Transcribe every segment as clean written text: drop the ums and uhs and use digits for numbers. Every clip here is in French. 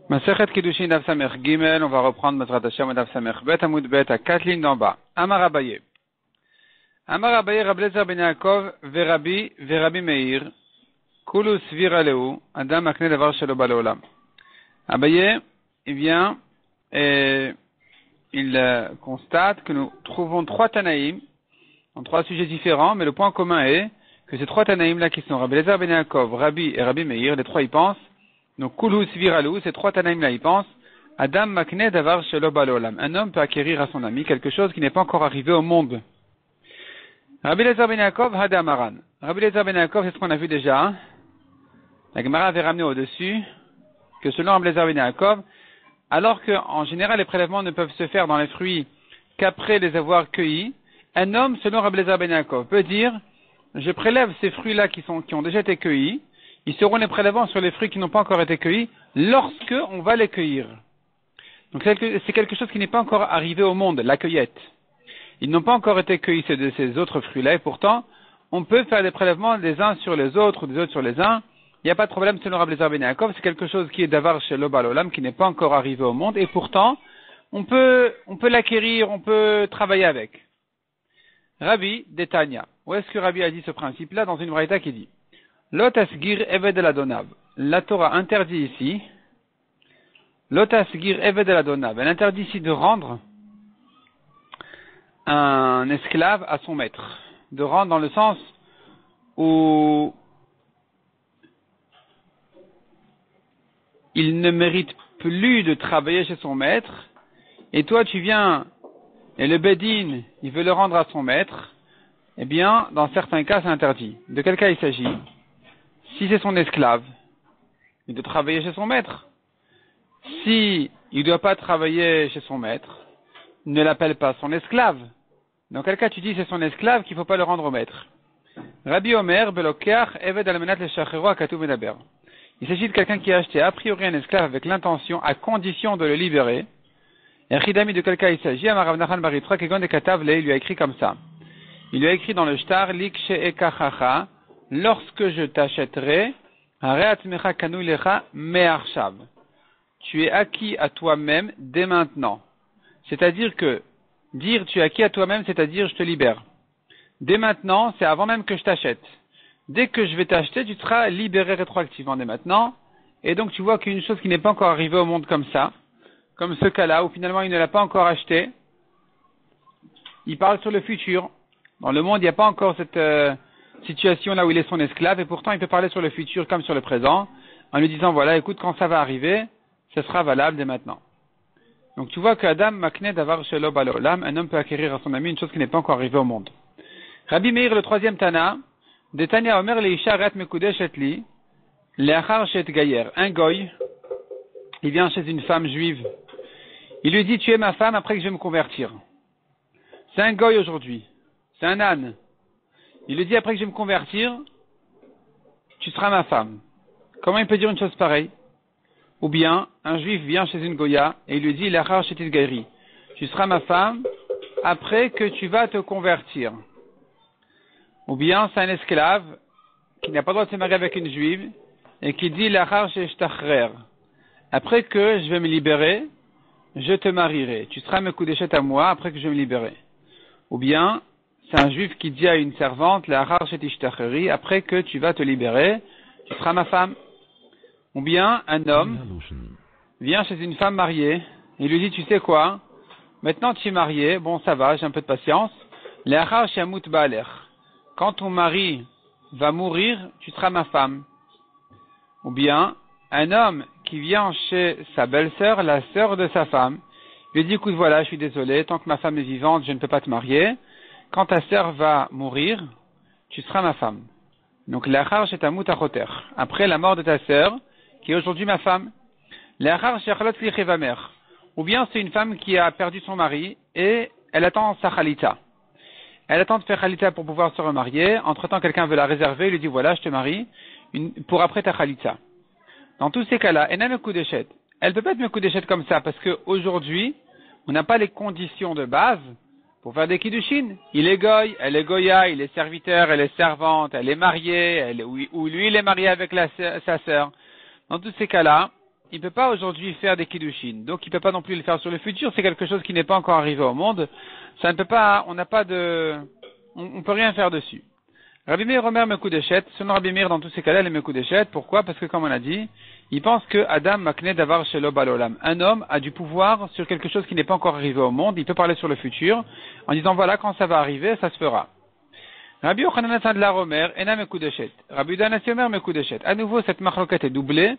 Masechet Kiddushin Daf Samer Gimel, on va reprendre Mesrat Hashem Daf Samer Bet Amud Bet à 4 lignes d'en bas. Amar Abaye. Amar Abaye Rablezer Ben Yaakov Verabi Meir Kulu Svira Leu Adam Akne Davar Shelo Ba Leolam. Abaye, il vient et il constate que nous trouvons trois Tanaïm en trois sujets différents, mais le point commun est que ces trois Tanaïm là qui sont Rablezer Ben Yaakov, Rabbi et Rabbi Meir, les trois y pensent. Donc, Kulhu Sviralou, ces trois Tanaïm là, ils pensent, Adam Makne Davar Shelo Ba Leolam. Un homme peut acquérir à son ami quelque chose qui n'est pas encore arrivé au monde. Rabbi Lezer Ben Yaakov, Hadamaran. Rabbi Lezer Ben Yaakov, c'est ce qu'on a vu déjà. La Gemara avait ramené au-dessus que selon Rabbi Lezer Ben Yaakov, alors qu'en général les prélèvements ne peuvent se faire dans les fruits qu'après les avoir cueillis, un homme, selon Rabbi Lezer Ben Yaakov, peut dire, je prélève ces fruits-là qui ont déjà été cueillis, ils seront les prélèvements sur les fruits qui n'ont pas encore été cueillis lorsque on va les cueillir. Donc c'est quelque chose qui n'est pas encore arrivé au monde, la cueillette. Ils n'ont pas encore été cueillis de ces autres fruits-là et pourtant on peut faire des prélèvements des uns sur les autres ou des autres sur les uns. Il n'y a pas de problème selon Rabbi Lezer Ben Yaakov, c'est quelque chose qui est Davar Shelo Ba Leolam, qui n'est pas encore arrivé au monde et pourtant on peut l'acquérir, on peut travailler avec. Rabbi Detania. Où est-ce que Rabbi a dit ce principe-là? Dans une braïta qui dit Lotasgir Eved el Adonav. La Torah interdit ici, Lotasgir Eved el Adonav. Elle interdit ici de rendre un esclave à son maître. De rendre dans le sens où il ne mérite plus de travailler chez son maître, et toi tu viens, et le Bedin, il veut le rendre à son maître, eh bien, dans certains cas c'est interdit. De quel cas il s'agit? Si c'est son esclave, il doit travailler chez son maître. Si il ne doit pas travailler chez son maître, ne l'appelle pas son esclave. Dans quel cas tu dis c'est son esclave qu'il ne faut pas le rendre au maître? Rabbi Omer, Belokeach, Eved Almenat le Shachero Akatu Medaber. Il s'agit de quelqu'un qui a acheté a priori un esclave avec l'intention, à condition de le libérer. Et Ridami, de quel cas il s'agit? Amarav Nachan Baritra, Kegon de Katav, il lui a écrit comme ça. Il lui a écrit dans le shtar, Lik She'ekachacha, lorsque je t'achèterai, tu es acquis à toi-même dès maintenant. C'est-à-dire que, dire tu es acquis à toi-même, c'est-à-dire je te libère. Dès maintenant, c'est avant même que je t'achète. Dès que je vais t'acheter, tu seras libéré rétroactivement dès maintenant. Et donc tu vois qu'une chose qui n'est pas encore arrivée au monde comme ça, comme ce cas-là, où finalement il ne l'a pas encore acheté, il parle sur le futur. Dans le monde, il n'y a pas encore cette situation là où il est son esclave, et pourtant il peut parler sur le futur comme sur le présent, en lui disant voilà, écoute, quand ça va arriver, ce sera valable dès maintenant. Donc tu vois que Adam Makne Davar Shelo Ba Leolam, un homme peut acquérir à son ami une chose qui n'est pas encore arrivée au monde. Rabbi Meir, le troisième Tana, de Tanya Omer Leisha Ret Mekudeshet Li, Leachar Shet Gayer, un goy, il vient chez une femme juive, il lui dit tu es ma femme après que je vais me convertir. C'est un goy aujourd'hui, c'est un âne. Il lui dit après que je vais me convertir, tu seras ma femme. Comment il peut dire une chose pareille? Ou bien, un juif vient chez une goya et il lui dit l'achar shetit gairi, tu seras ma femme après que tu vas te convertir. Ou bien, c'est un esclave qui n'a pas le droit de se marier avec une juive et qui dit l'achar shetachrer, après que je vais me libérer, je te marierai. Tu seras mes koudeshet à moi après que je vais me libérer. Ou bien, c'est un juif qui dit à une servante, après que tu vas te libérer, tu seras ma femme. Ou bien, un homme vient chez une femme mariée, et lui dit, tu sais quoi, maintenant tu es marié, bon ça va, j'ai un peu de patience, quand ton mari va mourir, tu seras ma femme. Ou bien, un homme qui vient chez sa belle-sœur, la sœur de sa femme, lui dit, écoute voilà, je suis désolé, tant que ma femme est vivante, je ne peux pas te marier. Quand ta sœur va mourir, tu seras ma femme. Donc, l'achar shetamut achoter. Après la mort de ta sœur, qui est aujourd'hui ma femme. L'achar shechalot lichevamer. Ou bien c'est une femme qui a perdu son mari et elle attend sa chalita. Elle attend de faire chalita pour pouvoir se remarier. Entre-temps, quelqu'un veut la réserver, il lui dit voilà, je te marie pour après ta chalita. Dans tous ces cas-là, elle n'a me koudeshet. Elle peut pas être me koudeshet comme ça parce qu'aujourd'hui, on n'a pas les conditions de base pour faire des kiddushin. Il est goy, elle est goya, il est serviteur, elle est servante, elle est mariée, ou lui il est marié avec sa sœur. Dans tous ces cas-là, il peut pas aujourd'hui faire des kiddushin, donc il peut pas non plus le faire sur le futur, c'est quelque chose qui n'est pas encore arrivé au monde, ça ne peut pas, on n'a pas de, on peut rien faire dessus. Rabbi Meir Omer Mekudeshet, selon Rabbi Meir dans tous ces cas-là, il est Mekudeshet, pourquoi? Parce que comme on a dit, il pense que Adam Makne Davar Shelo Balolam, un homme a du pouvoir sur quelque chose qui n'est pas encore arrivé au monde, il peut parler sur le futur, en disant voilà, quand ça va arriver, ça se fera. Rabbi Yochanan Sandlar Omer, Ena Mekudeshet. Rabbi Udan Omer Mekudeshet. À nouveau, cette marloquette est doublée.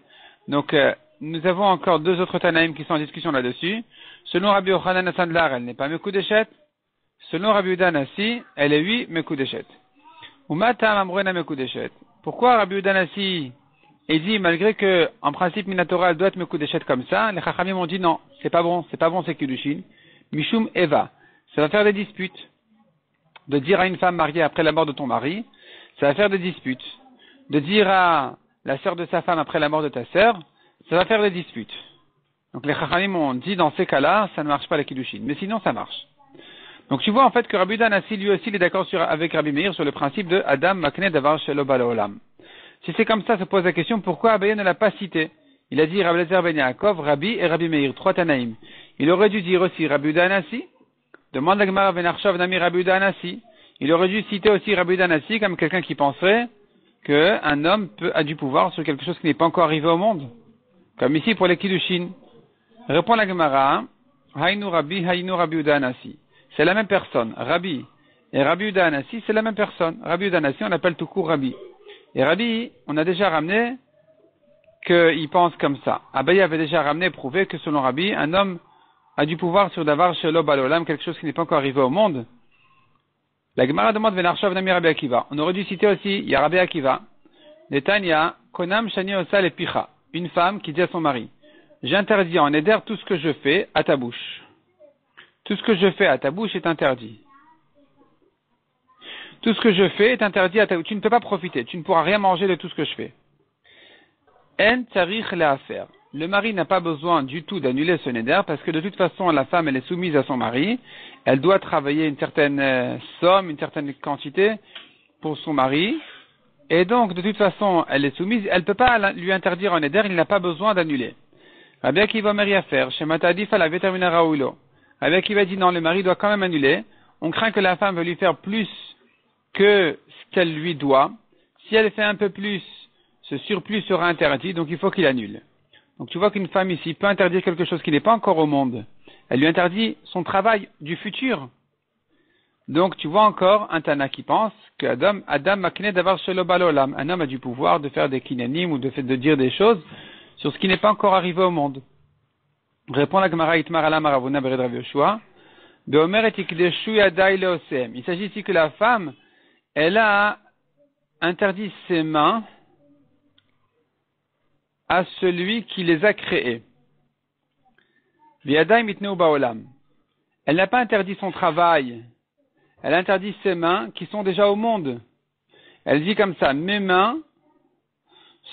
Donc, nous avons encore deux autres Tanaïm qui sont en discussion là-dessus. Selon Rabbi Yochanan Sandlar, elle n'est pas Mekudeshet. Selon Rabbi Udan Assi, elle est oui Mekudeshet. Umatam Amrena Mekudeshet. Pourquoi Rabbi Udan Assi est dit, malgré que, en principe, Minatora, elle doit être Mekudeshet comme ça, les Chachamim ont dit non, c'est pas bon, c'est Kiddushin. Mishum Eva. Ça va faire des disputes. De dire à une femme mariée après la mort de ton mari, ça va faire des disputes. De dire à la sœur de sa femme après la mort de ta sœur, ça va faire des disputes. Donc les Chachamim ont dit dans ces cas-là, ça ne marche pas la Kiddushin. Mais sinon, ça marche. Donc tu vois en fait que Rabbi Udan Assi, lui aussi, il est d'accord avec Rabbi Meir sur le principe de Adam Makne Davar Shelo Balolam. Si c'est comme ça, se pose la question, pourquoi Abaye ne l'a pas cité? Il a dit Rabbi Eliezer ben Yaakov, Rabbi et Rabbi Meir, trois Tanaïm. Il aurait dû dire aussi Rabbi Udan Assi. Demande la Gemara ben Arshov Nami Rabbi Udan Assi. Il aurait dû citer aussi Rabbi Udan Assi comme quelqu'un qui penserait qu'un homme a du pouvoir sur quelque chose qui n'est pas encore arrivé au monde. Comme ici pour les Kiddushin. Répond la Gemara, Haynu Rabbi Udan Assi. C'est la même personne. Rabbi et Rabbi Udan Assi, c'est la même personne. Rabbi Udan Assi, on appelle tout court Rabbi. Et Rabbi, on a déjà ramené qu'il pense comme ça. Abaye avait déjà ramené, prouvé que selon Rabbi, un homme a du pouvoir sur Davar Shelo Balolam, quelque chose qui n'est pas encore arrivé au monde. La Gemara demande Venarshov Nami Rabbi Akiva. On aurait dû citer aussi, il y a Rabbi Akiva. Netanya, Konam Shani Osal et Picha. Une femme qui dit à son mari, j'interdis en éder tout ce que je fais à ta bouche. Tout ce que je fais à ta bouche est interdit. Tout ce que je fais est interdit à ta bouche. Tu ne peux pas profiter. Tu ne pourras rien manger de tout ce que je fais. En tarich le'afer. Le mari n'a pas besoin du tout d'annuler ce neder parce que de toute façon, la femme, elle est soumise à son mari. Elle doit travailler une certaine somme, une certaine quantité pour son mari. Et donc, de toute façon, elle est soumise. Elle ne peut pas lui interdire un neder. Il n'a pas besoin d'annuler. Rabbi Akiva Meri Afer. Shema Tadif ala vetermina raouilo. Rabbi Akiva dit non, le mari doit quand même annuler. On craint que la femme veut lui faire plus que ce qu'elle lui doit. Si elle fait un peu plus, ce surplus sera interdit. Donc, il faut qu'il annule. Donc tu vois qu'une femme ici peut interdire quelque chose qui n'est pas encore au monde. Elle lui interdit son travail du futur. Donc tu vois encore un Tana qui pense que Adam Makne Davar Shelo Balolam, un homme a du pouvoir de faire des kinanim ou de dire des choses sur ce qui n'est pas encore arrivé au monde. Répond la Gemara Itmar Ala Maravuna Bered Rav Yoshua. Beomer et Ikdeshu Yadai Leosem. Il s'agit ici que la femme, elle a interdit ses mains à celui qui les a créés. Elle n'a pas interdit son travail, elle a interdit ses mains qui sont déjà au monde. Elle dit comme ça, mes mains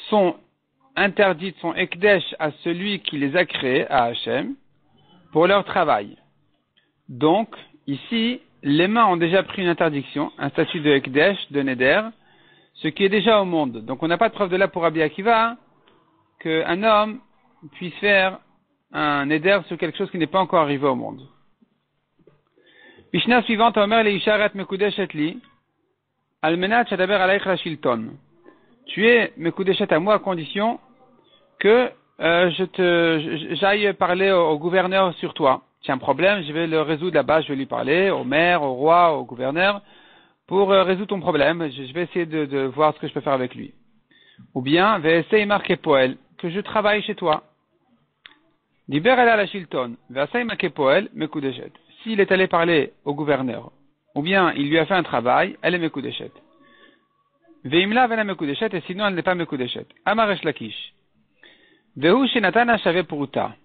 sont interdites, sont ekdesh à celui qui les a créés, à Hachem, pour leur travail. Donc, ici, les mains ont déjà pris une interdiction, un statut de ekdesh, de neder, ce qui est déjà au monde. Donc on n'a pas de preuve de là pour Rabbi Akiva, qu'un homme puisse faire un éder sur quelque chose qui n'est pas encore arrivé au monde. Mishnah suivante, Omer le Isharet Mekudeshet li, Almenat Shadaber Aleich la Shilton. Tu es Mekudeshet à moi à condition que j'aille parler au gouverneur sur toi. Tu as un problème, je vais le résoudre là-bas, je vais lui parler, au maire, au roi, au gouverneur, pour résoudre ton problème. Je vais essayer de voir ce que je peux faire avec lui. Ou bien, Ve'esei marke poel, que je travaille chez toi. Diber elle à la Shilton, Ve'esei marke poel, Mekudeshet. S'il est allé parler au gouverneur, ou bien il lui a fait un travail, elle est Mekudeshet. Ve'imla vena Mekudeshet, et sinon elle n'est pas Mekudeshet. Amaresh Lakish. Ve'hu shenatana shave puruta.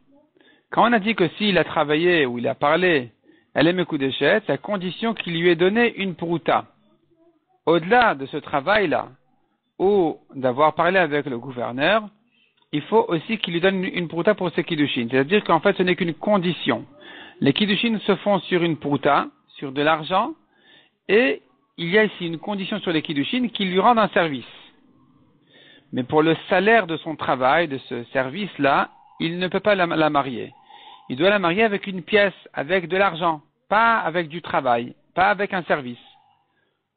Quand on a dit que s'il a travaillé ou il a parlé, elle est Mekudeshet, c'est à condition qu'il lui ait donné une puruta. Au-delà de ce travail-là, ou d'avoir parlé avec le gouverneur, il faut aussi qu'il lui donne une puruta pour ses kiddushin. C'est-à-dire qu'en fait, ce n'est qu'une condition. Les kiddushin se font sur une puruta, sur de l'argent, et il y a ici une condition sur les kiddushin qui lui rendent un service. Mais pour le salaire de son travail, de ce service-là, il ne peut pas la marier. Il doit la marier avec une pièce, avec de l'argent, pas avec du travail, pas avec un service.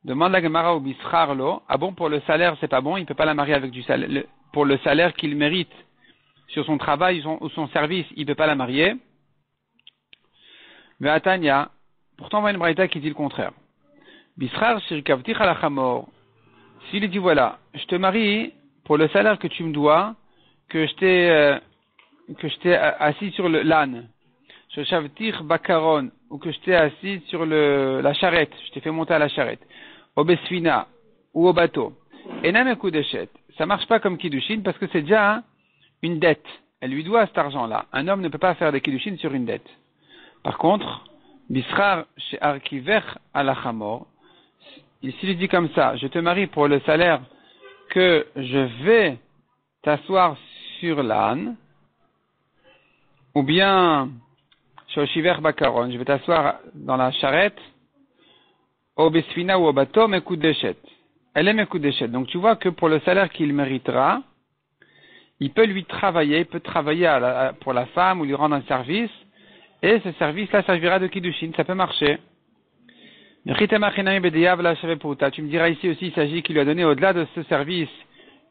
Demande la Gemara au Bisrarlo. Ah bon, pour le salaire, c'est pas bon, il ne peut pas la marier avec du salaire, pour le salaire qu'il mérite sur son travail ou son service, il ne peut pas la marier. Mais Atania, pourtant on voit une braïta qui dit le contraire. Bisrar shirkavtich alachamor. S'il dit voilà, je te marie pour le salaire que tu me dois, que je t'ai assis sur l'âne, shirkavtich bakaron, ou que je t'ai assis sur la charrette, je t'ai fait monter à la charrette, au besfina ou au bateau. Enam ekudeshet. Ça marche pas comme kiddushin parce que c'est déjà une dette. Elle lui doit cet argent-là. Un homme ne peut pas faire des kiddushin sur une dette. Par contre, bisrar chez arkiver alachamor. S'il dit comme ça, je te marie pour le salaire que je vais t'asseoir sur l'âne, ou bien Shoshiver Bakaron, je vais t'asseoir dans la charrette, au Besfina ou au bateau, Mekudeshet. Elle est Mekudeshet. Donc tu vois que pour le salaire qu'il méritera, il peut lui travailler, il peut travailler pour la femme ou lui rendre un service, et ce service-là servira de Kiddushin, ça peut marcher. Tu me diras ici aussi, il s'agit qu'il lui a donné au-delà de ce service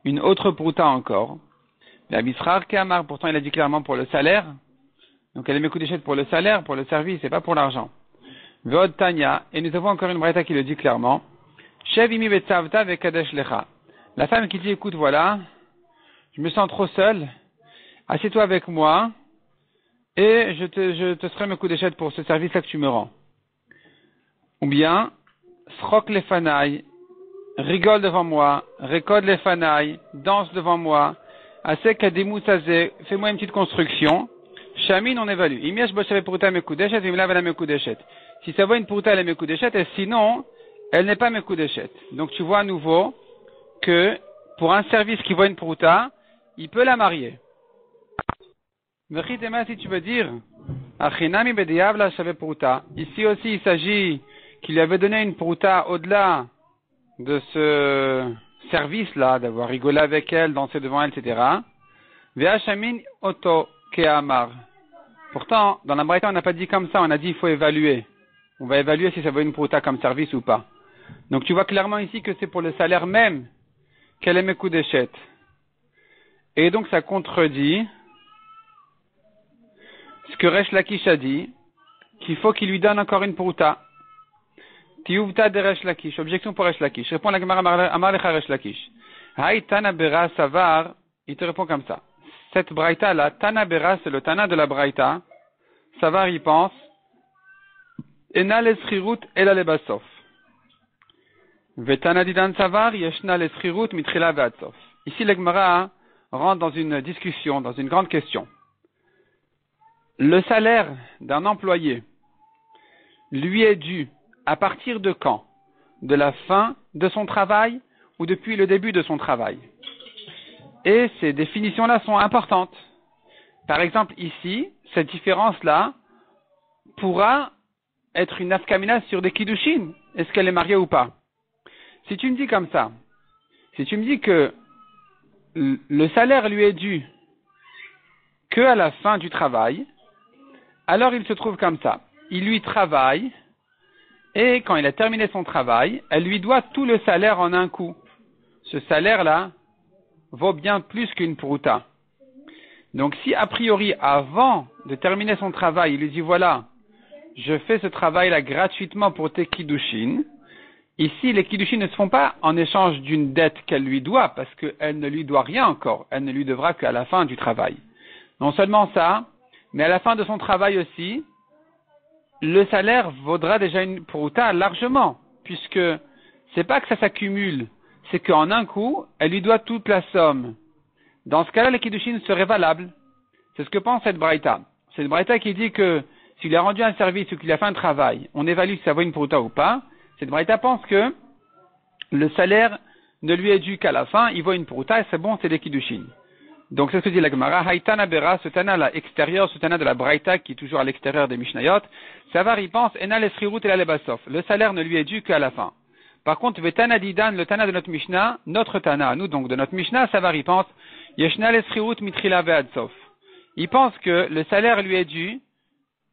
une autre prouta encore. La Bisrar Kamar, pourtant il a dit clairement pour le salaire. Donc elle est Mekudeshet pour le salaire, pour le service, et pas pour l'argent. Veod Tanya, et nous avons encore une braïta qui le dit clairement. Shevimi betzavta vekadesh lecha. La femme qui dit, écoute, voilà, je me sens trop seule, assieds-toi avec moi, et je te serai Mekudeshet pour ce service-là que tu me rends. Ou bien, srok les fanailles, rigole devant moi, récode les fanailles, danse devant moi, asek ademoussazé, fais-moi une petite construction, chamin on évalue. Imiesh boshave puruta mekudeshet, imlav la mekudeshet. Si ça vaut une puruta, elle est mekudeshet, et sinon, elle n'est pas mekudeshet. Donc tu vois à nouveau que pour un service qui vaut une puruta, il peut la marier. Vechitema, si tu veux dire, achinami bediav la shave puruta. Ici aussi il s'agit qu'il lui avait donné une prouta au-delà de ce service-là, d'avoir rigolé avec elle, dansé devant elle, etc. Ve'ashamin oto ke'amar. Pourtant, dans la Braïta, on n'a pas dit comme ça, on a dit il faut évaluer. On va évaluer si ça vaut une prouta comme service ou pas. Donc tu vois clairement ici que c'est pour le salaire même qu'elle est mekudeshet. Et donc ça contredit ce que Resh Lakish a dit, qu'il faut qu'il lui donne encore une prouta. Tiuvta de Resh Lakish. Objection pour Resh Lakish. Répond la Gemara Amar Lecha Resh Lakish. Hay Tana Bera Savar. Il te répond comme ça. Cette Braïta là, Tana Bera, c'est le Tana de la Braïta. Savar il pense. Ena l'eschirut ela lebasof. Vetana didan Savar yeshna l'eschirut mitrila veatsof. Ici la Gemara rentre dans une discussion, dans une grande question. Le salaire d'un employé lui est dû à partir de quand? De la fin de son travail ou depuis le début de son travail? Et ces définitions-là sont importantes. Par exemple, ici, cette différence-là pourra être une nafkamina sur des kiddushin. Est-ce qu'elle est mariée ou pas? Si tu me dis comme ça, si tu me dis que le salaire lui est dû que à la fin du travail, alors il se trouve comme ça. Il lui travaille, et quand il a terminé son travail, elle lui doit tout le salaire en un coup. Ce salaire-là vaut bien plus qu'une prouta. Donc si a priori, avant de terminer son travail, il lui dit voilà, je fais ce travail-là gratuitement pour tes kiddushin, ici les kiddushin ne se font pas en échange d'une dette qu'elle lui doit, parce qu'elle ne lui doit rien encore, elle ne lui devra qu'à la fin du travail. Non seulement ça, mais à la fin de son travail aussi, le salaire vaudra déjà une prouta largement, puisque c'est pas que ça s'accumule, c'est qu'en un coup, elle lui doit toute la somme. Dans ce cas-là, les kiddushin seraient valables. C'est ce que pense cette braïta. C'est une braïta qui dit que s'il a rendu un service ou qu'il a fait un travail, on évalue si ça vaut une prouta ou pas. Cette braïta pense que le salaire ne lui est dû qu'à la fin, il vaut une prouta et c'est bon, c'est des kiddushin. Donc c'est ce que dit la Gemara, Haïtana Bera, ce tana à l'extérieur, ce tana de la Braïta qui est toujours à l'extérieur des Mishnayot, Savar il pense, Ena l'eschirut et la lebasof. Le salaire ne lui est dû qu'à la fin. Par contre, Vetana Didan, le tana de notre Mishnah, notre tana, nous donc de notre Mishnah, Savar il pense, Yeshna l'eschirut mitrila veadsof. il pense que le salaire lui est dû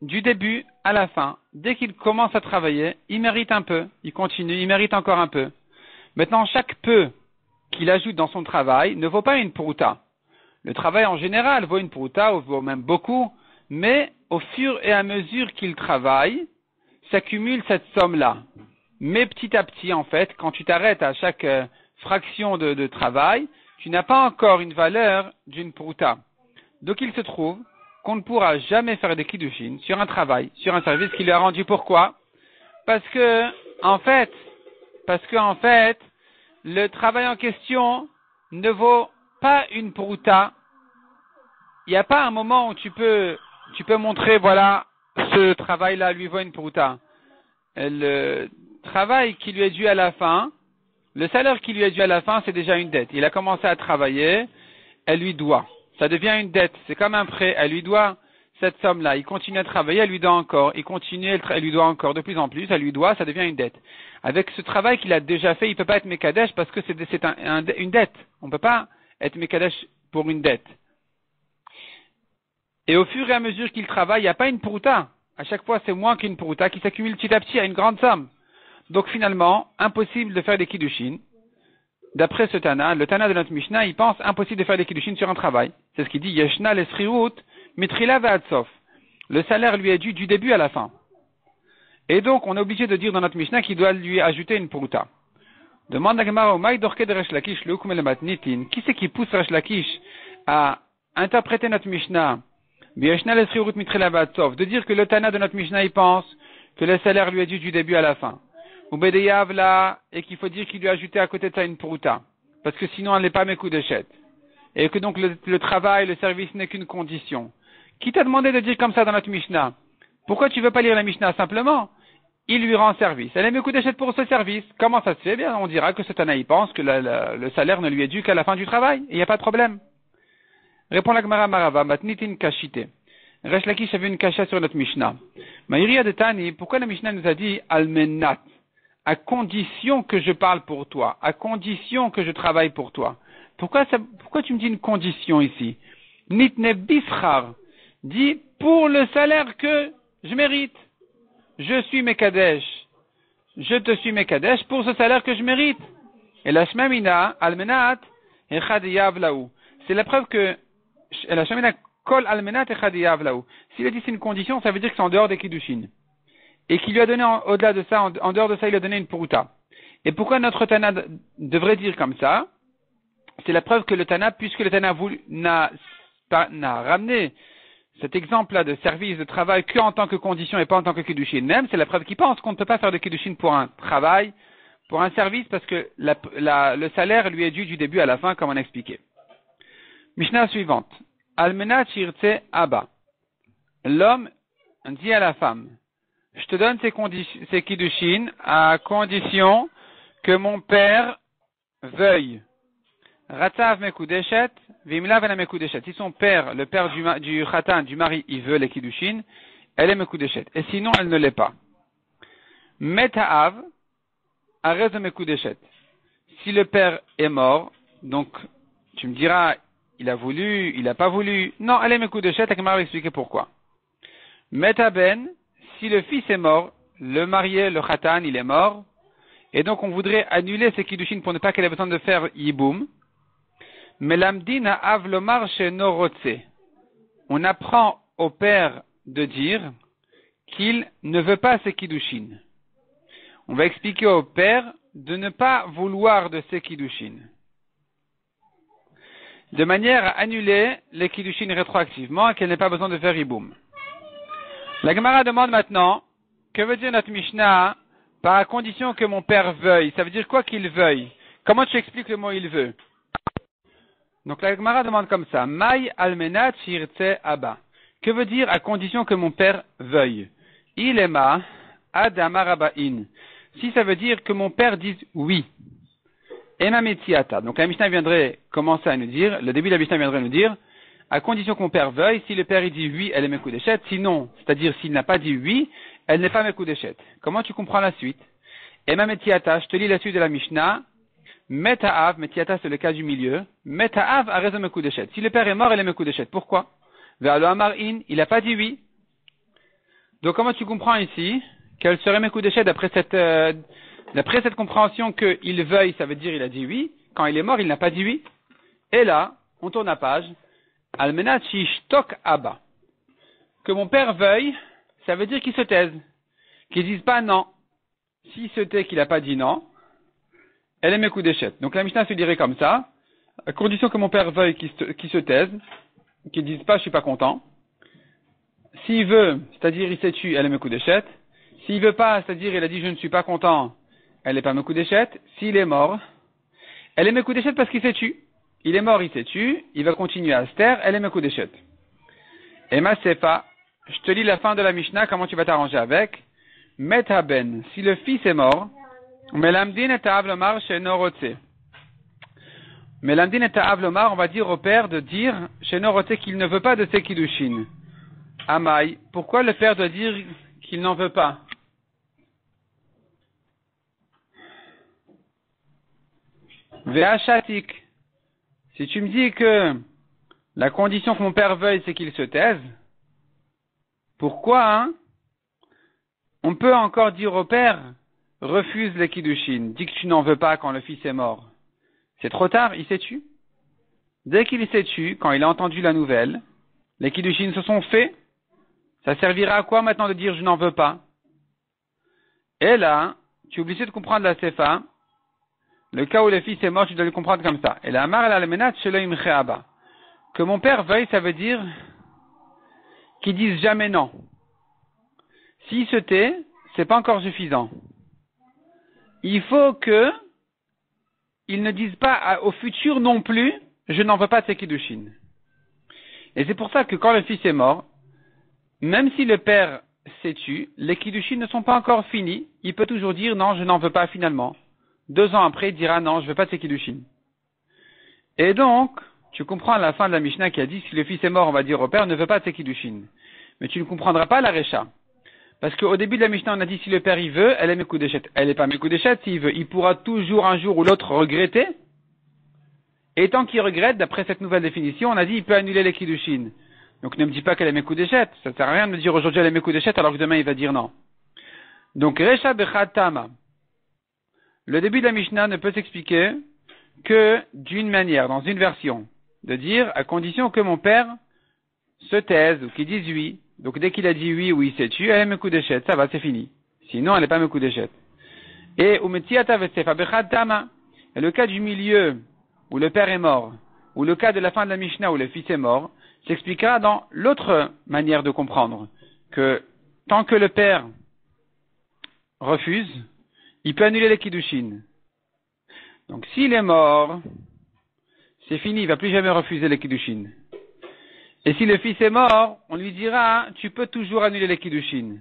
du début à la fin. Dès qu'il commence à travailler, il mérite un peu, il continue, il mérite encore un peu. Maintenant, chaque peu qu'il ajoute dans son travail ne vaut pas une prouta. Le travail en général vaut une prouta, ou vaut même beaucoup, mais au fur et à mesure qu'il travaille, s'accumule cette somme-là. Mais petit à petit, en fait, quand tu t'arrêtes à chaque fraction de travail, tu n'as pas encore une valeur d'une prouta. Donc il se trouve qu'on ne pourra jamais faire des kiddushin sur un travail, sur un service qui lui a rendu. Pourquoi? Parce que, en fait, le travail en question ne vaut pas une prouta. Il n'y a pas un moment où tu peux montrer, voilà, ce travail-là lui vaut une prouta. Le travail qui lui est dû à la fin, le salaire qui lui est dû à la fin, c'est déjà une dette. Il a commencé à travailler, elle lui doit. Ça devient une dette. C'est comme un prêt. Elle lui doit cette somme-là. Il continue à travailler, elle lui doit encore. Il continue, elle lui doit encore de plus en plus. Elle lui doit, ça devient une dette. Avec ce travail qu'il a déjà fait, il ne peut pas être Mekadesh parce que c'est une dette. On ne peut pas être Mekadesh pour une dette. Et au fur et à mesure qu'il travaille, il n'y a pas une prouta. À chaque fois, c'est moins qu'une prouta qui s'accumule petit à petit à une grande somme. Donc finalement, impossible de faire des kiddushin. D'après ce Tana, le Tana de notre Mishnah, il pense impossible de faire des kiddushin sur un travail. C'est ce qu'il dit, Yeshna lesriut mitrila ve'adsof. Le salaire lui est dû du début à la fin. Et donc, on est obligé de dire dans notre Mishnah qu'il doit lui ajouter une prouta. Demande à Gemara, Maï dorke de Resh Lakish, le matnitin. Qui c'est qui pousse Resh Lakish à interpréter notre Mishnah, Yeshna lesriut mitrila ve'adsof, de dire que le Tana de notre Mishnah, il pense que le salaire lui est dû du début à la fin. Ou Bedeyav là, et qu'il faut dire qu'il lui a ajouté à côté de ça une prouta. Parce que sinon, elle n'est pas mes coups de chèque. Et que donc le travail, le service n'est qu'une condition. Qui t'a demandé de dire comme ça dans notre Mishnah? Pourquoi tu veux pas lire la Mishnah? Simplement, il lui rend service. Elle est mes coups de chèque pour ce service. Comment ça se fait? Bien, on dira que ce Tana, il pense que le salaire ne lui est dû qu'à la fin du travail. Et il n'y a pas de problème. Répond la Gemara Marava, matnitin kashite. Resh Lakish avait une kasha sur notre Mishnah. Maïria de Tani, pourquoi la Mishnah nous a dit almenat? À condition que je parle pour toi, à condition que je travaille pour toi. Pourquoi tu me dis une condition ici? Nitne bishar, dit pour le salaire que je mérite. Je suis Mekadesh. Je te suis Mekadesh pour ce salaire que je mérite. Et la shmamina almenat echadiyav laou. C'est la preuve que la shmamina kol almenat echadiyav laou. S'il a dit c'est une condition, ça veut dire que c'est en dehors des kiddushin. Et qu'il lui a donné, au-delà de ça, en dehors de ça, il a donné une prouta. Et pourquoi notre Tana devrait dire comme ça? C'est la preuve que le Tana, puisque le Tana n'a ramené cet exemple-là de service, de travail, qu'en tant que condition et pas en tant que kiddushin même, c'est la preuve qu'il pense qu'on ne peut pas faire de kiddushin pour un travail, pour un service, parce que le salaire lui est dû du début à la fin, comme on a expliqué. Mishnah suivante. Almenat shirtse abba. L'homme dit à la femme, je te donne ces kiddushin à condition que mon père veuille. Ratzav mekudeshet, vimla vena mekudeshet. Si son père, le père du khatan, du mari, il veut les kiddushin, elle est mekudeshet. Et sinon, elle ne l'est pas. Metaav, arrête de mekudeshet. Si le père est mort, donc, tu me diras, il a voulu, il n'a pas voulu. Non, elle est mekudeshet, et Gemara va expliquer pourquoi. Metaben, si le fils est mort, le marié, le khatan, il est mort, et donc on voudrait annuler ces kiddushin pour ne pas qu'elle ait besoin de faire yiboum. Mais l'amdina avlomar chez norotse. On apprend au père de dire qu'il ne veut pas ces kiddushin. On va expliquer au père de ne pas vouloir de ces kiddushin. De manière à annuler les kiddushin rétroactivement et qu'elle n'ait pas besoin de faire yiboum. La Gemara demande maintenant, que veut dire notre Mishnah par condition que mon père veuille? Ça veut dire quoi qu'il veuille? Comment tu expliques le mot il veut? Donc la Gemara demande comme ça, Maï almenat shirtse abba. Que veut dire à condition que mon père veuille? Ilema adama rabbain. Si ça veut dire que mon père dise oui. Ema metiata. Donc la Mishnah viendrait commencer à nous dire, le début de la Mishnah viendrait nous dire, à condition que mon père veuille, si le père il dit oui, elle est mekudeshet, sinon, c'est-à-dire s'il n'a pas dit oui, elle n'est pas mekudeshet. Comment tu comprends la suite? Ema metiata, je te lis la suite de la Mishnah. Metaav, metiata c'est le cas du milieu. Metaav a raison mekudeshet. Si le père est mort, elle est mekudeshet. Pourquoi? Vers le Amarin, il n'a pas dit oui. Donc comment tu comprends ici quel serait Mekudeshet d'après cette compréhension que il veuille, ça veut dire il a dit oui. Quand il est mort, il n'a pas dit oui. Et là, on tourne la page. Almenat shishtok abba. Que mon père veuille, ça veut dire qu'il se taise. Qu'il dise pas non. S'il se tait qu'il n'a pas dit non, elle est Mekudeshet. Donc la Mishnah se dirait comme ça, à condition que mon père veuille qu'il se taise, qu'il dise pas je suis pas content. S'il veut, c'est-à-dire il s'est tué, elle est Mekudeshet. S'il veut pas, c'est-à-dire il a dit je ne suis pas content, elle n'est pas Mekudeshet. S'il est mort, elle est Mekudeshet parce qu'il s'est tué. Il est mort, il s'est tué, il va continuer à se taire, elle est Mekudeshet. Et ma sefa, je te lis la fin de la Mishnah, comment tu vas t'arranger avec. Methaben, si le fils est mort, Melamdin et Avlomar chez Norotse. Melamdin et Avlomar, on va dire au père de dire chez Norotse qu'il ne veut pas de Sekidushin. Amai, pourquoi le père doit dire qu'il n'en veut pas? Ve'achatik. Si tu me dis que la condition que mon père veuille, c'est qu'il se taise, pourquoi, on peut encore dire au père, refuse les Kiddushin, dis que tu n'en veux pas quand le fils est mort. C'est trop tard, il s'est tué. Dès qu'il s'est tué, quand il a entendu la nouvelle, les Kiddushin se sont faits, ça servira à quoi maintenant de dire je n'en veux pas? Et là, tu es obligé de comprendre la Sefa. Le cas où le fils est mort, tu dois le comprendre comme ça. Et la Amar al-Almenat shelo imche abba. Que mon père veuille, ça veut dire qu'il dise jamais non. S'il se tait, c'est pas encore suffisant. Il faut que il ne dise pas au futur non plus, je n'en veux pas de ces Kiddushin. Et c'est pour ça que quand le fils est mort, même si le père s'est tué, les Kiddushin ne sont pas encore finis, il peut toujours dire non, je n'en veux pas finalement. 2 ans après, il dira non, je veux pas de ces Kiddushin. Et donc, tu comprends à la fin de la Mishnah qui a dit si le fils est mort, on va dire au père ne veut pas de ces Kiddushin. Mais tu ne comprendras pas la Recha. Parce qu'au début de la Mishnah, on a dit si le père il veut, elle est Mekudeshet. Elle n'est pas Mekudeshet s'il veut. Il pourra toujours un jour ou l'autre regretter. Et tant qu'il regrette, d'après cette nouvelle définition, on a dit il peut annuler les Kiddushin. Donc ne me dis pas qu'elle est Mekudeshet. Ça ne sert à rien de me dire aujourd'hui elle est Mekudeshet alors que demain il va dire non. Donc Recha Bechat Tama. Le début de la Mishnah ne peut s'expliquer que d'une manière, dans une version, de dire à condition que mon père se taise ou qu'il dise oui. Donc dès qu'il a dit oui ou il s'est tué, elle est Mekudeshet, ça va, c'est fini. Sinon, elle n'est pas Mekudeshet. Et Umetiata Vesefa Bechad Tama. Et le cas du milieu où le père est mort, ou le cas de la fin de la Mishnah où le fils est mort, s'expliquera dans l'autre manière de comprendre que tant que le père refuse, il peut annuler les Kiddushin. Donc s'il est mort, c'est fini, il ne va plus jamais refuser les Kiddushin. Et si le fils est mort, on lui dira, tu peux toujours annuler les Kiddushin.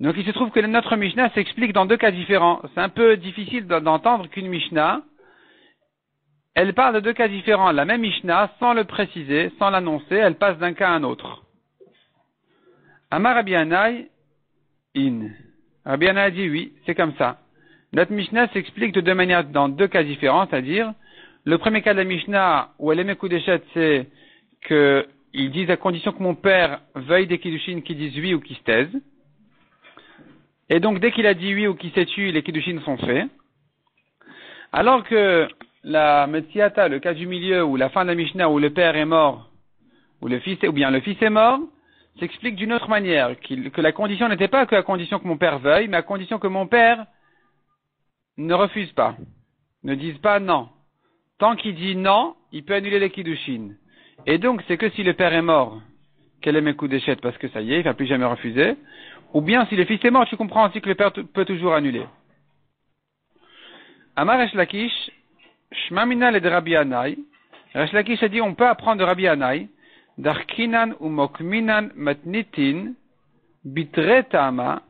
Donc il se trouve que notre Mishnah s'explique dans 2 cas différents. C'est un peu difficile d'entendre qu'une Mishnah, elle parle de 2 cas différents. La même Mishnah, sans le préciser, sans l'annoncer, elle passe d'un cas à un autre. Amar Rabbi Yanai, in. Rabbi Yanai dit oui, c'est comme ça. Notre Mishnah s'explique de 2 manières, dans 2 cas différents, c'est-à-dire, le premier cas de la Mishnah, où elle est Mekudeshet, c'est qu'ils disent à condition que mon père veuille des Kiddushin qui disent oui ou qui se taisent. Et donc, dès qu'il a dit oui ou qu'il s'est tué, les Kiddushin sont faits. Alors que la Metsiata, le cas du milieu, ou la fin de la Mishnah, où le père est mort, ou le fils est mort, s'explique d'une autre manière, que la condition n'était pas que à condition que mon père veuille, mais à condition que mon père ne refuse pas, ne dise pas non. Tant qu'il dit non, il peut annuler les Kiddushin. Et donc, c'est que si le père est mort, qu'elle est Mekudeshet, parce que ça y est, il ne va plus jamais refuser. Ou bien, si le fils est mort, tu comprends aussi que le père peut toujours annuler. Amar Resh Lakish, Shmamina le de Rabbi Yanai. Resh Lakish a dit, on peut apprendre de Rabbi Yanai, Darkinan ou Mokminan matnitin, bitretama.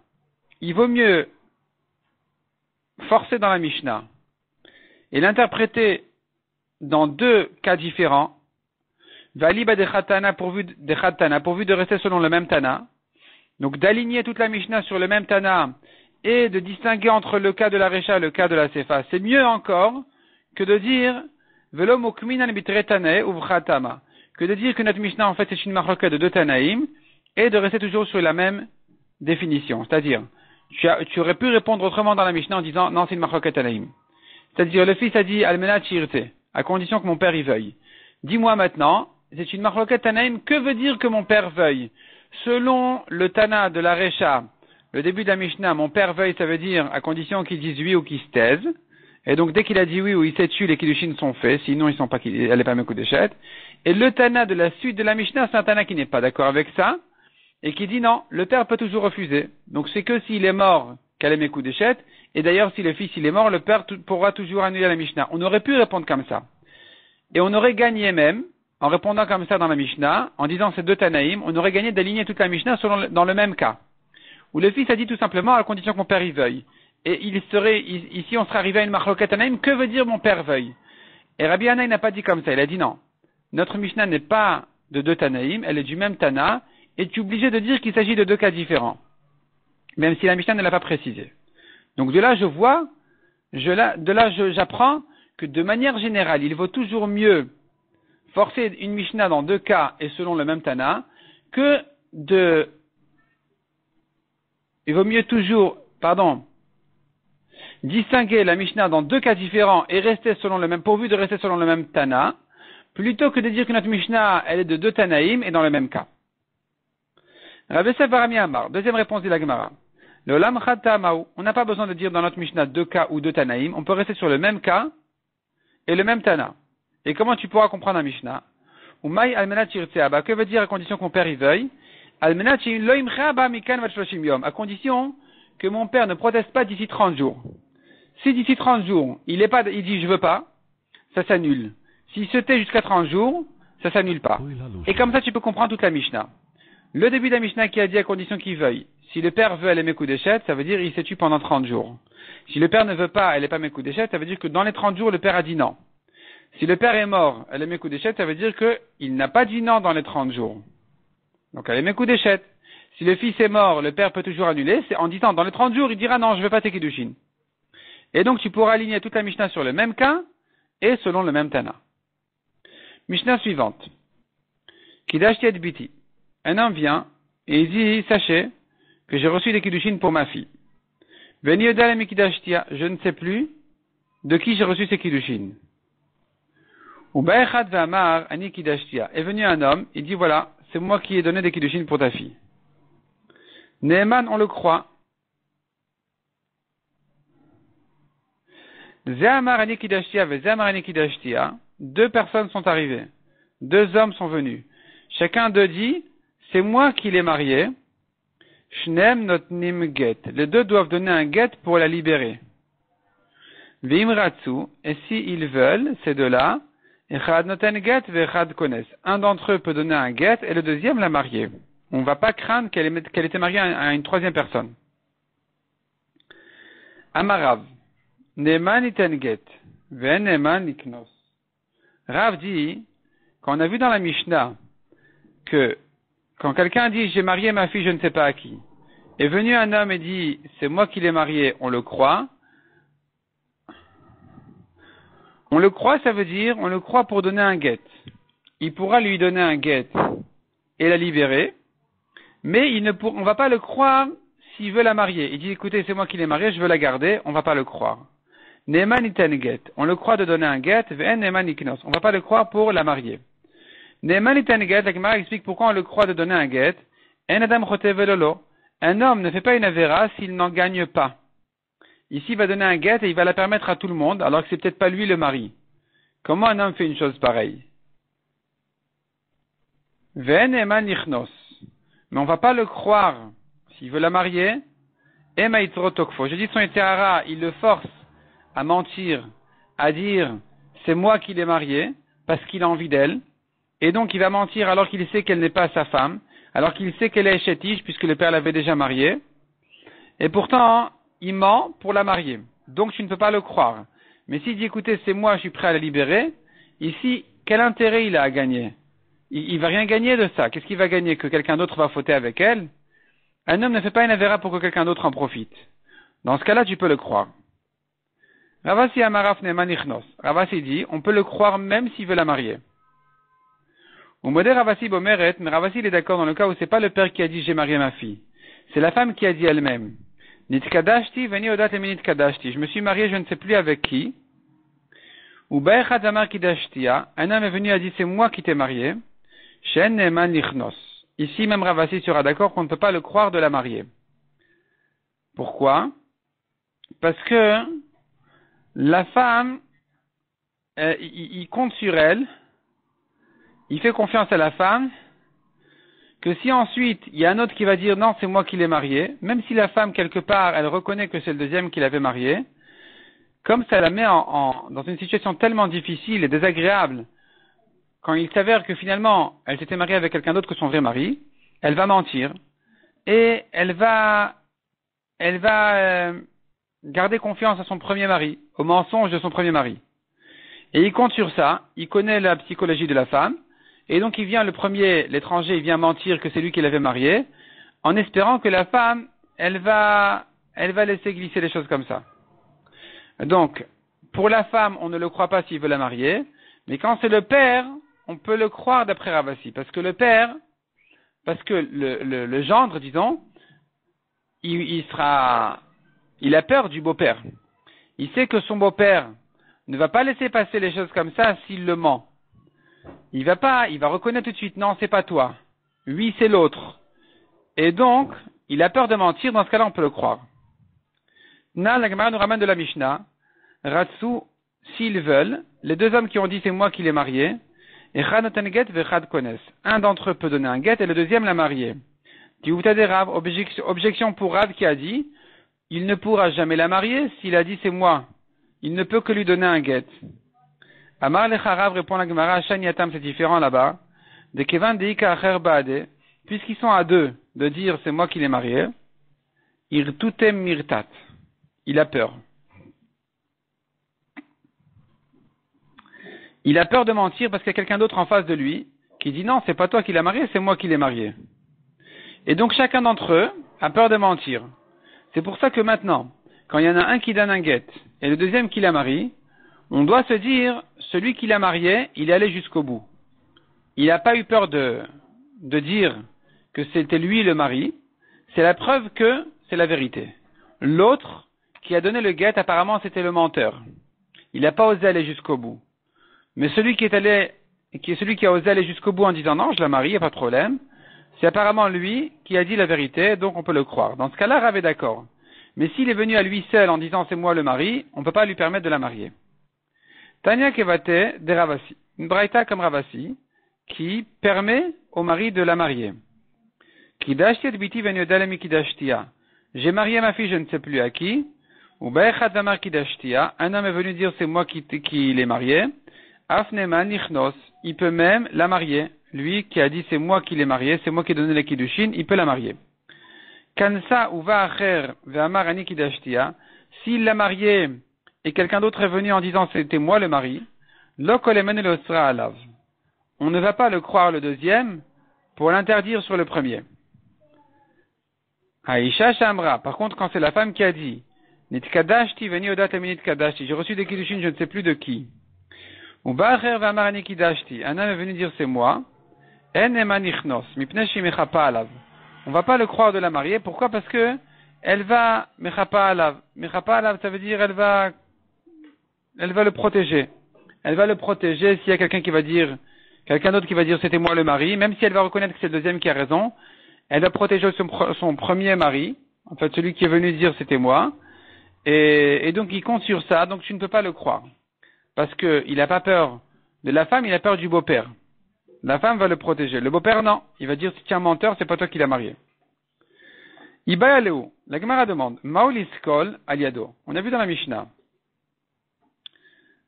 Il vaut mieux forcer dans la Mishnah et l'interpréter dans 2 cas différents. Valiba de Khatana pourvu de rester selon le même Tana. Donc d'aligner toute la Mishnah sur le même Tana et de distinguer entre le cas de la Recha et le cas de la Sefa. C'est mieux encore que de dire Velo mukminan bitretane ou vchatama. que de dire que notre Mishnah, en fait, c'est une marloquette de deux Tanaïm, et de rester toujours sur la même définition. C'est-à-dire, tu aurais pu répondre autrement dans la Mishnah en disant, non, c'est une marloquette Tanaïm. C'est-à-dire, le fils a dit, Almenat Shirte, à condition que mon père y veuille. Dis-moi maintenant, c'est une marloquette Tanaïm, que veut dire que mon père veuille? Selon le Tana de la Recha, le début de la Mishnah, mon père veuille, ça veut dire à condition qu'il dise oui ou qu'il se taise. Et donc, dès qu'il a dit oui ou il s'est tué, les Kiddushin sont faits, sinon elle n'est pas Mekudeshet. Et le Tana de la suite de la Mishnah, c'est un Tana qui n'est pas d'accord avec ça, et qui dit non, le père peut toujours refuser. Donc, c'est que s'il est mort qu'elle est Mekudeshet, et d'ailleurs, si le fils il est mort, le père pourra toujours annuler la Mishnah. On aurait pu répondre comme ça. Et on aurait gagné même, en répondant comme ça dans la Mishnah, en disant ces deux Tanaïm, on aurait gagné d'aligner toute la Mishnah dans le même cas. Où le fils a dit tout simplement à condition que mon père y veuille. Et ici on serait arrivé à une marloquette Tanaïm, que veut dire mon père veuille? Et Rabbi Hanai n'a pas dit comme ça, il a dit non. Notre Mishnah n'est pas de deux Tanaïm, elle est du même Tana, et tu es obligé de dire qu'il s'agit de deux cas différents. Même si la Mishnah ne l'a pas précisé. Donc de là j'apprends que de manière générale, il vaut toujours mieux forcer une Mishnah dans deux cas et selon le même Tana, il vaut mieux toujours, distinguer la Mishnah dans deux cas différents et rester pourvu de rester selon le même Tana, plutôt que de dire que notre Mishnah, elle est de deux Tanaïm et dans le même cas. Rabbi Yosef bar Ami Amar, deuxième réponse de la Gemara. Le Olam Chad Ta'amahu, on n'a pas besoin de dire dans notre Mishnah deux cas ou deux Tanaïm, on peut rester sur le même cas et le même Tana. Et comment tu pourras comprendre la Mishnah? Umay almenat shirtseaba, que veut dire à condition que mon père y veuille? Almenat lo imchaba mikan vat shloshim yom, à condition que mon père ne proteste pas d'ici 30 jours. Si d'ici 30 jours, il dit je veux pas, ça s'annule. S'il se tait jusqu'à 30 jours, ça s'annule pas. Et comme ça, tu peux comprendre toute la Mishnah. Le début de la Mishnah qui a dit à condition qu'il veuille. Si le père veut, elle est Mekudeshet, ça veut dire il s'est tué pendant 30 jours. Si le père ne veut pas, elle n'est pas Mekudeshet, ça veut dire que dans les 30 jours, le père a dit non. Si le père est mort, elle est Mekudeshet, ça veut dire qu'il n'a pas dit non dans les 30 jours. Donc elle est Mekudeshet. Si le fils est mort, le père peut toujours annuler, c'est en disant dans les 30 jours, il dira non, je ne veux pas tes Kiddushin. Et donc tu pourras aligner toute la Mishnah sur le même cas et selon le même Tana. Mishnah suivante. Kidashti et biti. Un homme vient et il dit, sachez que j'ai reçu des Kiddushin pour ma fille. Veni yodal mikidashtia, je ne sais plus de qui j'ai reçu ces Kiddushin. Ou ba'echad v'amar ani kidashtia. Est venu un homme, il dit voilà, c'est moi qui ai donné des Kiddushin pour ta fille. Neeman, on le croit. Ze'amar ani kidashtia ve'ze'amar ani kidashtia. Deux personnes sont arrivées. Deux hommes sont venus. Chacun d'eux dit, c'est moi qui l'ai marié. Shneem notnim get. Les deux doivent donner un get pour la libérer. V'imratsu. Et si ils veulent, ces deux-là, echad noten get ve'echad kones. Un d'entre eux peut donner un get et le deuxième la marier. On ne va pas craindre qu'elle était mariée à une troisième personne. Amarav. Neeman iten get. Ve'neeman iknos. Rav dit, quand on a vu dans la Mishnah que quand quelqu'un dit j'ai marié ma fille je ne sais pas à qui, est venu un homme et dit c'est moi qui l'ai marié, on le croit. On le croit, ça veut dire on le croit pour donner un get. Il pourra lui donner un get et la libérer, mais on va pas le croire s'il veut la marier. Il dit écoutez c'est moi qui l'ai marié, je veux la garder, on va pas le croire. Neeman iten get. On le croit de donner un get, ve'en neeman iknos. On va pas le croire pour la marier. Neeman iten get, la Gemara explique pourquoi on le croit de donner un get. En adam chotev velolo. Un homme ne fait pas une avéra s'il n'en gagne pas. Ici, il va donner un get et il va la permettre à tout le monde, alors que c'est peut-être pas lui le mari. Comment un homme fait une chose pareille? Ve'en neeman ichnos. Mais on va pas le croire s'il veut la marier. Ema itzro tokfo. Je dis son iterara, il le force à mentir, à dire c'est moi qui l'ai mariée parce qu'il a envie d'elle, et donc il va mentir alors qu'il sait qu'elle n'est pas sa femme, alors qu'il sait qu'elle est chétige puisque le père l'avait déjà mariée, et pourtant il ment pour la marier. Donc tu ne peux pas le croire. Mais s'il dit écoutez c'est moi, je suis prêt à la libérer, ici quel intérêt il a à gagner? Il va rien gagner de ça. Qu'est-ce qu'il va gagner? Que quelqu'un d'autre va fauter avec elle? Un homme ne fait pas une avéra pour que quelqu'un d'autre en profite. Dans ce cas-là tu peux le croire. Ravasi Amaraf Neeman Ichnos. Ravasi dit, on peut le croire même s'il veut la marier. Ou modé Ravasi Bomeret, mais Ravasi il est d'accord dans le cas où c'est pas le père qui a dit j'ai marié ma fille. C'est la femme qui a dit elle-même. Nitkadashti, veni odat et nitkadashti. Je me suis marié, je ne sais plus avec qui. Ou Baechad Amar Kidashtia, un homme est venu et a dit c'est moi qui t'ai marié. Shen Neman Lichnos. Ici même Ravasi sera d'accord qu'on ne peut pas le croire de la marier. Pourquoi? Parce que la femme, il compte sur elle, il fait confiance à la femme, que si ensuite il y a un autre qui va dire non, c'est moi qui l'ai marié, même si la femme quelque part elle reconnaît que c'est le deuxième qui l'avait marié, comme ça la met dans une situation tellement difficile et désagréable, quand il s'avère que finalement elle s'était mariée avec quelqu'un d'autre que son vrai mari, elle va mentir et elle va garder confiance à son premier mari, au mensonge de son premier mari. Et il compte sur ça, il connaît la psychologie de la femme, et donc il vient l'étranger, il vient mentir que c'est lui qui l'avait marié, en espérant que la femme, elle va laisser glisser les choses comme ça. Donc, pour la femme, on ne le croit pas s'il veut la marier, mais quand c'est le père, on peut le croire d'après Ravasi, parce que le gendre, disons, il a peur du beau-père. Il sait que son beau-père ne va pas laisser passer les choses comme ça s'il le ment. Il va reconnaître tout de suite, non, c'est pas toi. Oui, c'est l'autre. Et donc, il a peur de mentir, dans ce cas-là, on peut le croire. La Gemara nous ramène de la Mishnah. Ratsu, s'ils veulent, les deux hommes qui ont dit c'est moi qui l'ai marié, et Chanoten get vechad kones. Un d'entre eux peut donner un get et le deuxième l'a marié. Rav, objection pour Rav qui a dit, il ne pourra jamais la marier s'il a dit c'est moi. Il ne peut que lui donner un get. Amar Lecharav répond la Gemara, Shaniatam c'est différent là-bas. De Kevan Deika Acher Baade, puisqu'ils sont à deux de dire c'est moi qui l'ai marié, Irtutem Mirtat. Il a peur. Il a peur de mentir parce qu'il y a quelqu'un d'autre en face de lui qui dit non, c'est pas toi qui l'as marié, c'est moi qui l'ai marié. Et donc chacun d'entre eux a peur de mentir. C'est pour ça que maintenant, quand il y en a un qui donne un get et le deuxième qui la marie, on doit se dire, celui qui l'a marié, il est allé jusqu'au bout. Il n'a pas eu peur de dire que c'était lui le mari. C'est la preuve que c'est la vérité. L'autre qui a donné le get, apparemment c'était le menteur. Il n'a pas osé aller jusqu'au bout. Mais celui qui a osé aller jusqu'au bout en disant non, je la marie, il n'y a pas de problème, c'est apparemment lui qui a dit la vérité, donc on peut le croire. Dans ce cas-là, Rav est d'accord. Mais s'il est venu à lui seul en disant c'est moi le mari, on ne peut pas lui permettre de la marier. Tanya Kevate de Ravasi. Une braïta comme Ravasi, qui permet au mari de la marier. Kidashti et biti veniodalemi kidashtia. J'ai marié ma fille, je ne sais plus à qui. Ou baechad vamar kidashtia. Un homme est venu dire c'est moi qui l'ai marié. Afneman nichnos. Il peut même la marier. Lui qui a dit c'est moi qui l'ai marié, c'est moi qui ai donné les kiddushin, il peut la marier. Kansa ou va acher ve'amar ani kidashtia. S'il l'a marié et quelqu'un d'autre est venu en disant c'était moi le mari, lo kolemen le sera alav. On ne va pas le croire le deuxième pour l'interdire sur le premier. Aisha Shamra. Par contre, quand c'est la femme qui a dit nitkadashti veni odat nitkadashti, j'ai reçu des kiddushin, je ne sais plus de qui. Ou ba'acher ve'amar ani kidashti. Un homme est venu dire c'est moi. En ema nichnos mipnei shemecha alav. On va pas le croire de la marier. Pourquoi? Parce que elle va mechapa alav. Mechapa alav, ça veut dire elle va le protéger. Elle va le protéger s'il y a quelqu'un d'autre qui va dire c'était moi le mari, même si elle va reconnaître que c'est le deuxième qui a raison, elle va protéger son premier mari, en fait celui qui est venu dire c'était moi, et donc il compte sur ça, donc tu ne peux pas le croire. Parce que il n'a pas peur de la femme, il a peur du beau-père. La femme va le protéger. Le beau-père, non. Il va dire, si tu es un menteur, c'est pas toi qui l'as marié. Iba Léo. La Gemara demande, Maoliskol aliado. On a vu dans la Mishnah.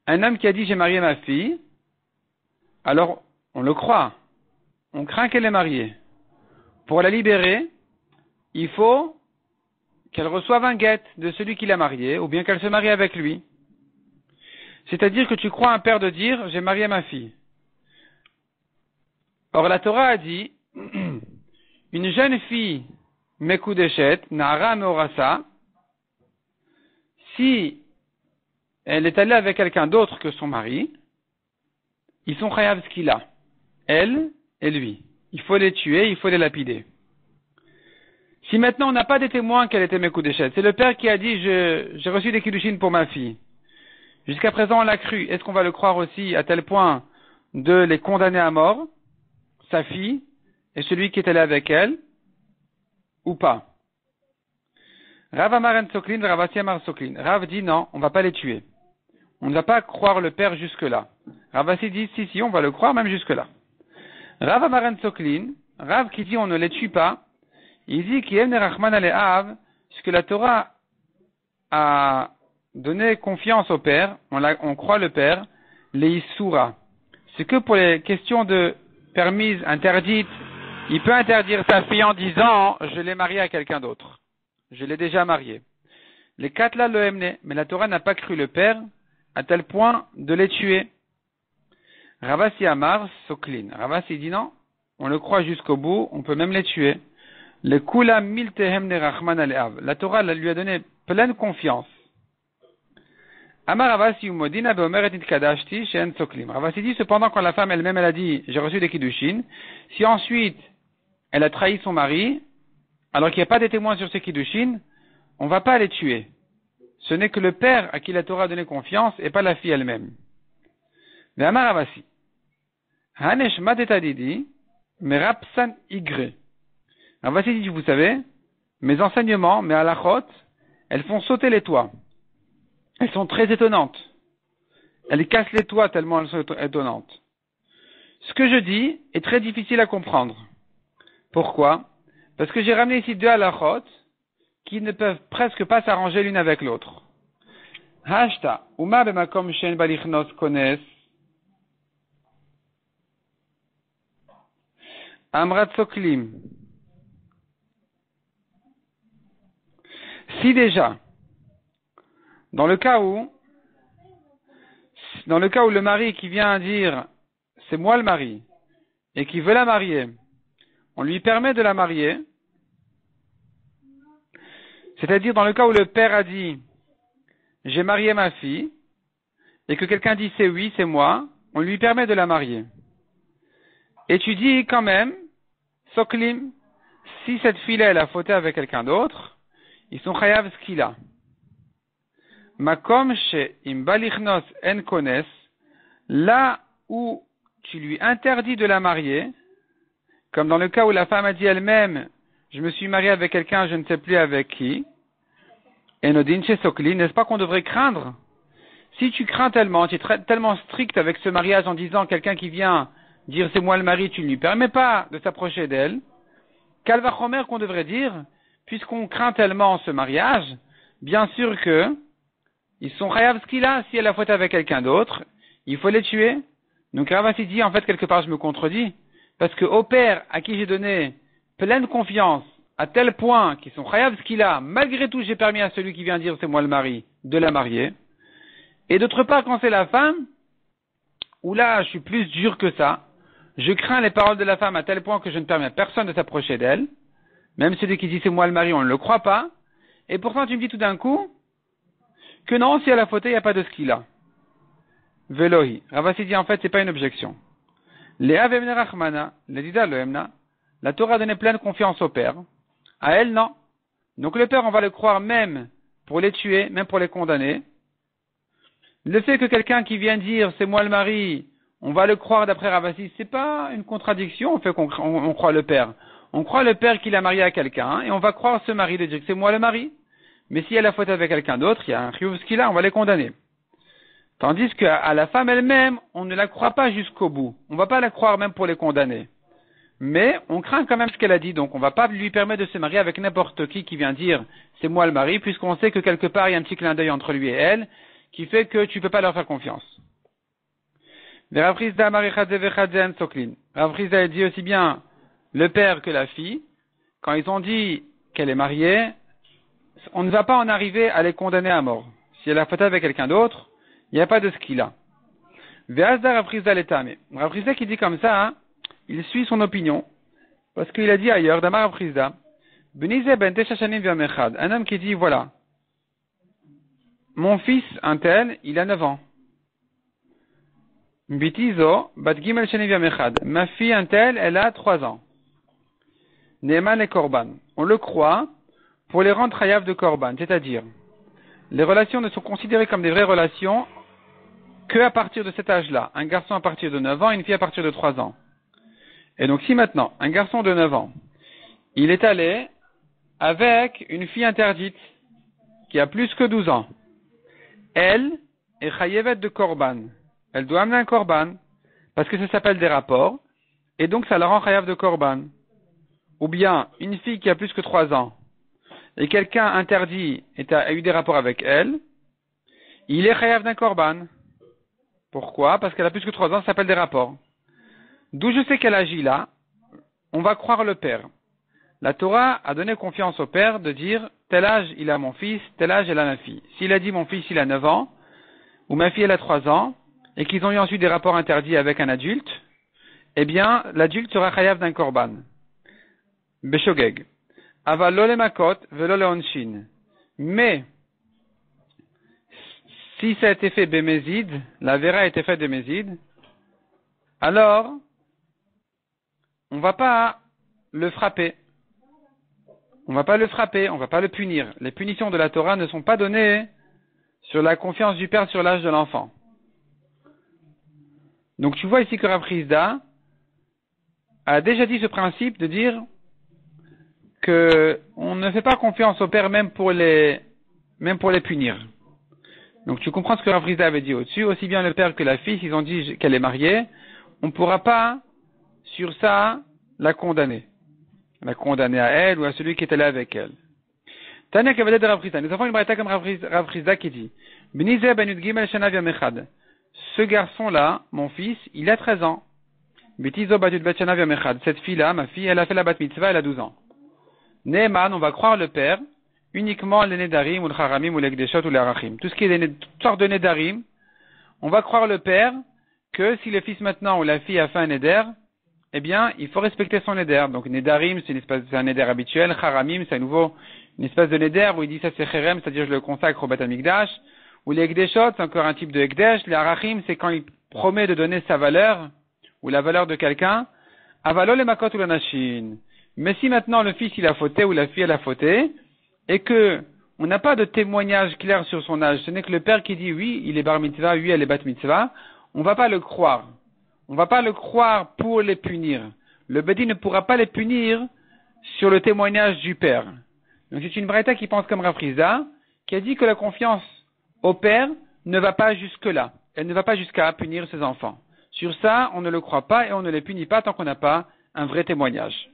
Un homme qui a dit, j'ai marié ma fille. Alors, on le croit. On craint qu'elle est mariée. Pour la libérer, il faut qu'elle reçoive un guet de celui qui l'a mariée, ou bien qu'elle se marie avec lui. C'est-à-dire que tu crois un père de dire, j'ai marié ma fille. Or, la Torah a dit, une jeune fille, Mekudeshet, Nahara Meorasa, si elle est allée avec quelqu'un d'autre que son mari, ils sont chayav ce qu'il a. Elle et lui. Il faut les tuer, il faut les lapider. Si maintenant on n'a pas des témoins qu'elle était Mekudeshet, c'est le père qui a dit j'ai reçu des kiddushin pour ma fille. Jusqu'à présent on l'a cru. Est-ce qu'on va le croire aussi à tel point de les condamner à mort, sa fille et celui qui est allé avec elle, ou pas? Rav Amar en Soklin, Rav Asi Amar Soklin. Rav dit non, on ne va pas les tuer. On ne va pas croire le père jusque-là. Rav Asi dit si, on va le croire même jusque-là. Rav Amar en Soklin, Rav qui dit on ne les tue pas, il dit qu'il y a une Rachman Alehav, puisque la Torah a donné confiance au père, on croit le père, les Issoura. C'est que pour les questions de permises interdites, il peut interdire sa fille en disant je l'ai mariée à quelqu'un d'autre. Je l'ai déjà marié. Les quatre là le emne, mais la Torah n'a pas cru le père à tel point de les tuer. Ravasi Amar Soklin. Ravasi dit non, on le croit jusqu'au bout, on peut même les tuer. Le Kula Miltehem ne Rachman Alehav. La Torah lui a donné pleine confiance. Amar Ravasi Umodina Beomeret Nitkadashti Shen Soklim. Ravasi dit cependant quand la femme elle-même elle a dit j'ai reçu des kiddushin, si ensuite elle a trahi son mari, alors qu'il n'y a pas de témoins sur ces kiddushin, on ne va pas les tuer. Ce n'est que le père à qui la Torah a donné confiance et pas la fille elle-même. Mais Amar Ravasi. Hanesh Madetadidi, Merapsan Igre. Ravasi dit, vous savez, mes enseignements, mes halachot, elles font sauter les toits. Elles sont très étonnantes. Elles cassent les toits tellement elles sont étonnantes. Ce que je dis est très difficile à comprendre. Pourquoi? Parce que j'ai ramené ici deux halachot qui ne peuvent presque pas s'arranger l'une avec l'autre. Hashta, Uma bemakom shen balichnos kones, Amrat Soklim. Si déjà, dans le cas où le mari qui vient dire c'est moi le mari et qui veut la marier, on lui permet de la marier, c'est-à-dire dans le cas où le père a dit j'ai marié ma fille et que quelqu'un dit c'est oui, c'est moi, on lui permet de la marier. Et tu dis quand même, Soklim, si cette fille-là elle a fauté avec quelqu'un d'autre, ils sont chayav ce qu'il a. Makom she imbalichnos en kones, là où tu lui interdis de la marier, comme dans le cas où la femme a dit elle-même, je me suis mariée avec quelqu'un, je ne sais plus avec qui, enodin she sokli, n'est-ce pas qu'on devrait craindre? Si tu crains tellement, tu es tellement strict avec ce mariage en disant quelqu'un qui vient dire c'est moi le mari, tu ne lui permets pas de s'approcher d'elle, Kalvachomer qu'on devrait dire, puisqu'on craint tellement ce mariage, bien sûr que ils sont chayav ce qu'il a, si elle a faute avec quelqu'un d'autre, il faut les tuer. Donc Ravasi dit, en fait, quelque part, je me contredis, parce que au père à qui j'ai donné pleine confiance, à tel point qu'ils sont chayav ce qu'il a, malgré tout, j'ai permis à celui qui vient dire c'est moi le mari, de la marier. Et d'autre part, quand c'est la femme, où là, je suis plus dur que ça, je crains les paroles de la femme à tel point que je ne permets à personne de s'approcher d'elle, même celui qui dit c'est moi le mari, on ne le croit pas, et pourtant tu me dis tout d'un coup, que non, si elle a fauté, il n'y a pas de ce qu'il a. Velohi. Ravasi dit en fait, c'est pas une objection. Léa vemne rachmana, l'edida loemna, la Torah a donné pleine confiance au père. À elle, non. Donc le père, on va le croire même pour les tuer, même pour les condamner. Le fait que quelqu'un qui vient dire c'est moi le mari, on va le croire d'après Ravasi, c'est pas une contradiction au fait qu'on croit le père. On croit le père qu'il a marié à quelqu'un, et on va croire ce mari de dire que c'est moi le mari. Mais si elle a faute avec quelqu'un d'autre, il y a un chiyuv qu'il a, on va les condamner. Tandis qu'à la femme elle-même, on ne la croit pas jusqu'au bout. On ne va pas la croire même pour les condamner. Mais on craint quand même ce qu'elle a dit, donc on ne va pas lui permettre de se marier avec n'importe qui vient dire c'est moi le mari, puisqu'on sait que quelque part il y a un petit clin d'œil entre lui et elle, qui fait que tu ne peux pas leur faire confiance. Rav Chizda a dit aussi bien le père que la fille, quand ils ont dit qu'elle est mariée, on ne va pas en arriver à les condamner à mort. Si elle a faute avec quelqu'un d'autre, il n'y a pas de ce qu'il a. Ve'azda Rav Chizda l'etame. Rav Chizda qui dit comme ça, hein, il suit son opinion, parce qu'il a dit ailleurs, Damar Rav Chizda, Benize ben tesha shanim v'yom echad, un homme qui dit, voilà, mon fils, un tel, il a 9 ans. Bitizo, bat gimel sheneviam echad. Ma fille, un tel, elle a 3 ans. Neeman et korban. On le croit pour les rendre chayav de korban. C'est-à-dire, les relations ne sont considérées comme des vraies relations que à partir de cet âge-là. Un garçon à partir de 9 ans et une fille à partir de 3 ans. Et donc, si maintenant, un garçon de 9 ans, il est allé avec une fille interdite, qui a plus que 12 ans, elle est chayevet de korban. Elle doit amener un korban, parce que ça s'appelle des rapports, et donc ça la rend chayav de korban. Ou bien, une fille qui a plus que 3 ans, et quelqu'un interdit a eu des rapports avec elle, il est chayav d'un korban. Pourquoi? Parce qu'elle a plus que 3 ans, ça s'appelle des rapports. D'où je sais qu'elle agit là, on va croire le père. La Torah a donné confiance au père de dire, tel âge il a mon fils, tel âge elle a ma fille. S'il a dit mon fils il a 9 ans, ou ma fille elle a 3 ans, et qu'ils ont eu ensuite des rapports interdits avec un adulte, eh bien, l'adulte sera chayav d'un korban. Beshogeg. Aval lo le makot, velo le onshin. Mais, si ça a été fait bémézid, la vera a été faite bémézid, alors, on va pas le frapper. On va pas le frapper, on va pas le punir. Les punitions de la Torah ne sont pas données sur la confiance du père sur l'âge de l'enfant. Donc tu vois ici que Rav Chizda a déjà dit ce principe de dire que on ne fait pas confiance au père même pour les punir. Donc tu comprends ce que Rav Chizda avait dit au-dessus, aussi bien le père que la fille, s'ils ont dit qu'elle est mariée, on ne pourra pas sur ça la condamner. La condamner à elle ou à celui qui est allé avec elle. Tania Kavadet de Rav Chizda. Nous avons une braïta comme Rav Chizda qui dit Benize ben Yud Gimel Shana Viam Echad. Ce garçon-là, mon fils, il a 13 ans. Betizo bat Yud Bet Shana Viam Echad. Cette fille-là, ma fille, elle a fait la bat mitzvah, elle a 12 ans. Neeman, on va croire le père, uniquement les Nedarim ou le Haramim ou les Gdeshot ou les Arachim. Tout ce qui est toutes sortes de Nedarim, on va croire le père que si le fils maintenant ou la fille a fait un Neder, eh bien, il faut respecter son Neder. Donc, Nedarim, c'est un Neder habituel. Haramim, c'est à nouveau une espèce de Neder où il dit ça c'est Cherem, c'est-à-dire je le consacre au Beth Amikdash. Ou les Ekdeshot, c'est encore un type de Ekdesh. Les Arachim, c'est quand il promet de donner sa valeur, ou la valeur de quelqu'un. Avalo le Makot ou la Nashin. Mais si maintenant le fils il a fauté ou la fille elle a fauté, et que on n'a pas de témoignage clair sur son âge, ce n'est que le père qui dit oui, il est bar mitzvah, oui, elle est bat mitzvah, on va pas le croire. On va pas le croire pour les punir. Le Bedi ne pourra pas les punir sur le témoignage du père. Donc c'est une braïta qui pense comme Rav Chizda, qui a dit que la confiance au père ne va pas jusque-là. Elle ne va pas jusqu'à punir ses enfants. Sur ça, on ne le croit pas et on ne les punit pas tant qu'on n'a pas un vrai témoignage.